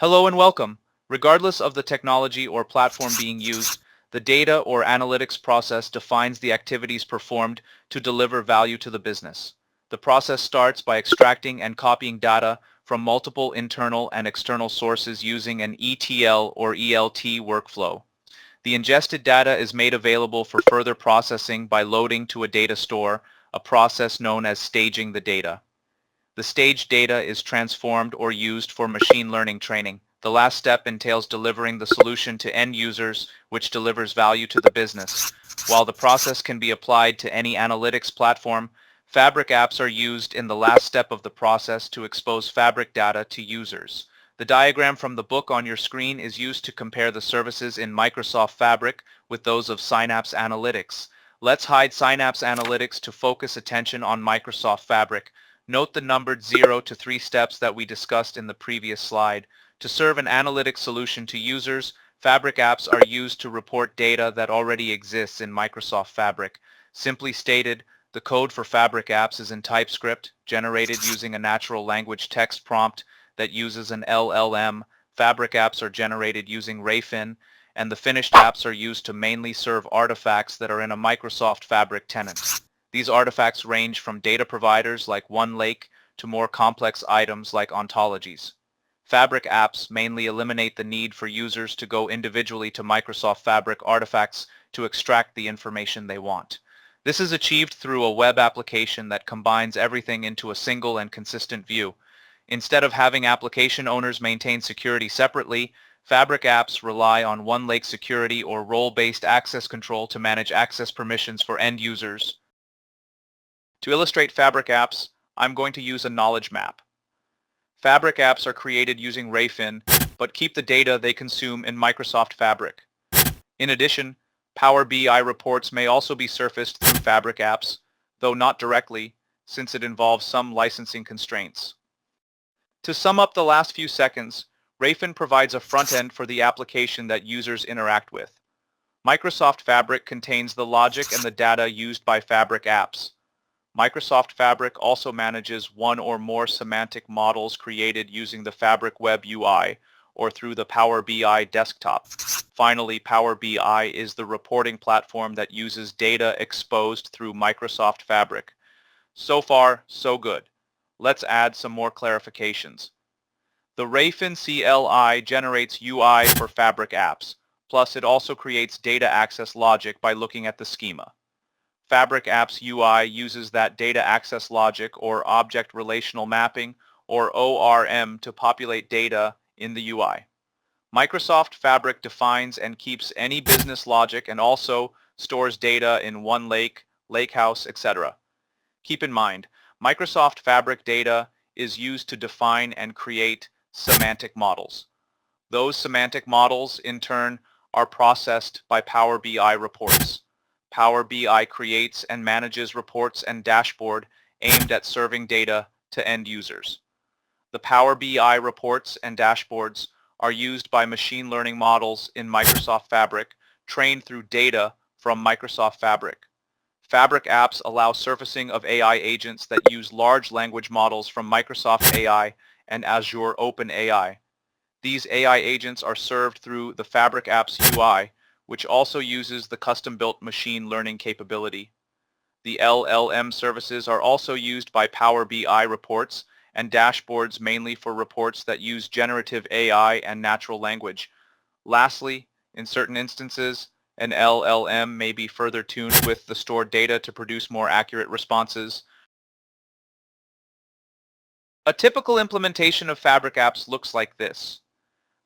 Hello and welcome. Regardless of the technology or platform being used, the data or analytics process defines the activities performed to deliver value to the business. The process starts by extracting and copying data from multiple internal and external sources using an ETL or ELT workflow. The ingested data is made available for further processing by loading to a data store, a process known as staging the data. The staged data is transformed or used for machine learning training. The last step entails delivering the solution to end users, which delivers value to the business. While the process can be applied to any analytics platform, Fabric apps are used in the last step of the process to expose Fabric data to users. The diagram from the book on your screen is used to compare the services in Microsoft Fabric with those of Synapse Analytics. Let's hide Synapse Analytics to focus attention on Microsoft Fabric. Note the numbered 0 to 3 steps that we discussed in the previous slide. To serve an analytic solution to users, Fabric apps are used to report data that already exists in Microsoft Fabric. Simply stated, the code for Fabric apps is in TypeScript, generated using a natural language text prompt that uses an LLM. Fabric apps are generated using Rayfin, and the finished apps are used to mainly serve artifacts that are in a Microsoft Fabric tenant. These artifacts range from data providers like OneLake to more complex items like ontologies. Fabric apps mainly eliminate the need for users to go individually to Microsoft Fabric artifacts to extract the information they want. This is achieved through a web application that combines everything into a single and consistent view. Instead of having application owners maintain security separately, Fabric apps rely on OneLake security or role-based access control to manage access permissions for end users. To illustrate Fabric apps, I'm going to use a knowledge map. Fabric apps are created using Rayfin, but keep the data they consume in Microsoft Fabric. In addition, Power BI reports may also be surfaced through Fabric apps, though not directly, since it involves some licensing constraints. To sum up the last few seconds, Rayfin provides a front end for the application that users interact with. Microsoft Fabric contains the logic and the data used by Fabric apps. Microsoft Fabric also manages one or more semantic models created using the Fabric Web UI or through the Power BI desktop. Finally, Power BI is the reporting platform that uses data exposed through Microsoft Fabric. So far, so good. Let's add some more clarifications. The Rayfin CLI generates UI for Fabric apps, plus it also creates data access logic by looking at the schema. Fabric apps UI uses that data access logic or object relational mapping or ORM to populate data in the UI. Microsoft Fabric defines and keeps any business logic and also stores data in OneLake, Lakehouse, etc. Keep in mind, Microsoft Fabric data is used to define and create semantic models. Those semantic models, in turn, are processed by Power BI reports. Power BI creates and manages reports and dashboard aimed at serving data to end users. The Power BI reports and dashboards are used by machine learning models in Microsoft Fabric, trained through data from Microsoft Fabric. Fabric apps allow surfacing of AI agents that use large language models from Microsoft AI and Azure OpenAI. These AI agents are served through the Fabric apps UI, which also uses the custom-built machine learning capability. The LLM services are also used by Power BI reports and dashboards mainly for reports that use generative AI and natural language. Lastly, in certain instances, an LLM may be further tuned with the stored data to produce more accurate responses. A typical implementation of Fabric apps looks like this.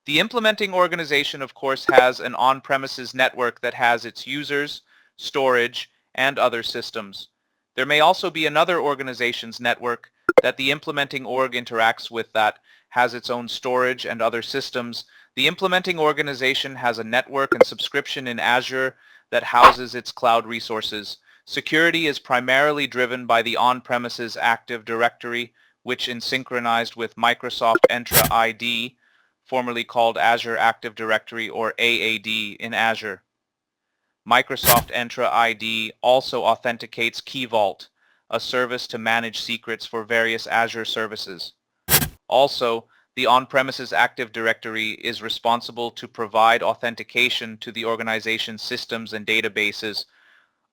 The implementing organization, of course, has an on-premises network that has its users, storage, and other systems. There may also be another organization's network that the implementing org interacts with that has its own storage and other systems. The implementing organization has a network and subscription in Azure that houses its cloud resources. Security is primarily driven by the on-premises Active Directory, which is synchronized with Microsoft Entra ID, formerly called Azure Active Directory or AAD in Azure. Microsoft Entra ID also authenticates Key Vault, a service to manage secrets for various Azure services. Also, The on-premises Active Directory is responsible to provide authentication to the organization's systems and databases.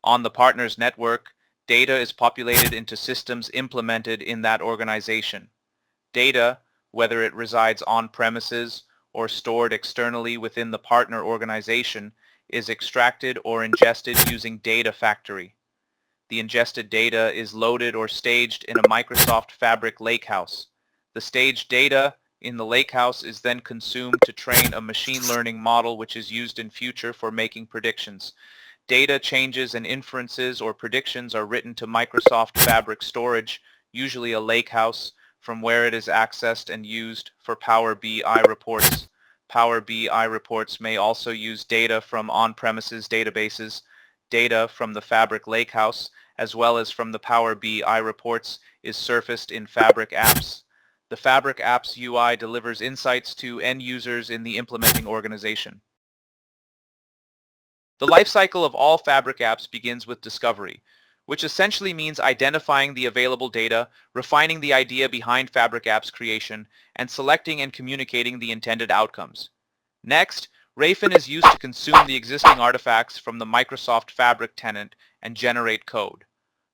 On the partner's network, data is populated into systems implemented in that organization. Data, whether it resides on-premises or stored externally within the partner organization, is extracted or ingested using Data Factory. The ingested data is loaded or staged in a Microsoft Fabric lakehouse. The staged data in the lakehouse is then consumed to train a machine learning model which is used in future for making predictions. Data changes and inferences or predictions are written to Microsoft Fabric storage, usually a lakehouse, from where it is accessed and used for Power BI reports. Power BI reports may also use data from on-premises databases, data from the Fabric lakehouse, as well as from the Power BI reports is surfaced in Fabric apps. The Fabric apps UI delivers insights to end users in the implementing organization. The lifecycle of all Fabric apps begins with discovery, which essentially means identifying the available data, refining the idea behind Fabric apps creation, and selecting and communicating the intended outcomes. Next, Rayfin is used to consume the existing artifacts from the Microsoft Fabric tenant and generate code.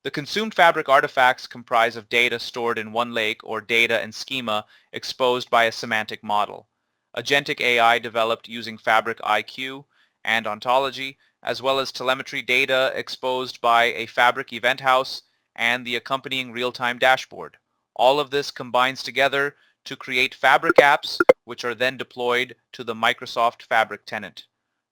The consumed Fabric artifacts comprise of data stored in one lake or data and schema exposed by a semantic model. Agentic AI developed using Fabric IQ and ontology, as well as telemetry data exposed by a Fabric event house and the accompanying real-time dashboard. All of this combines together to create Fabric apps, which are then deployed to the Microsoft Fabric tenant.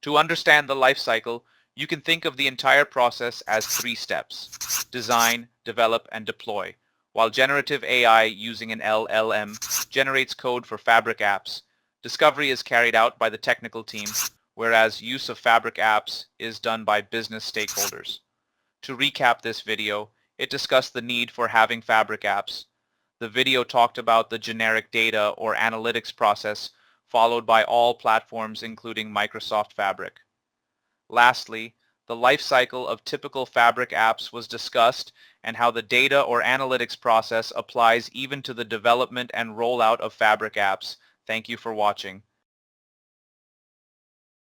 To understand the lifecycle, you can think of the entire process as 3 steps: design, develop, and deploy. While generative AI using an LLM generates code for Fabric apps, discovery is carried out by the technical team, whereas use of Fabric apps is done by business stakeholders. To recap this video, it discussed the need for having Fabric apps. The video talked about the generic data or analytics process, followed by all platforms including Microsoft Fabric. Lastly, the life cycle of typical Fabric apps was discussed and how the data or analytics process applies even to the development and rollout of Fabric apps. Thank you for watching.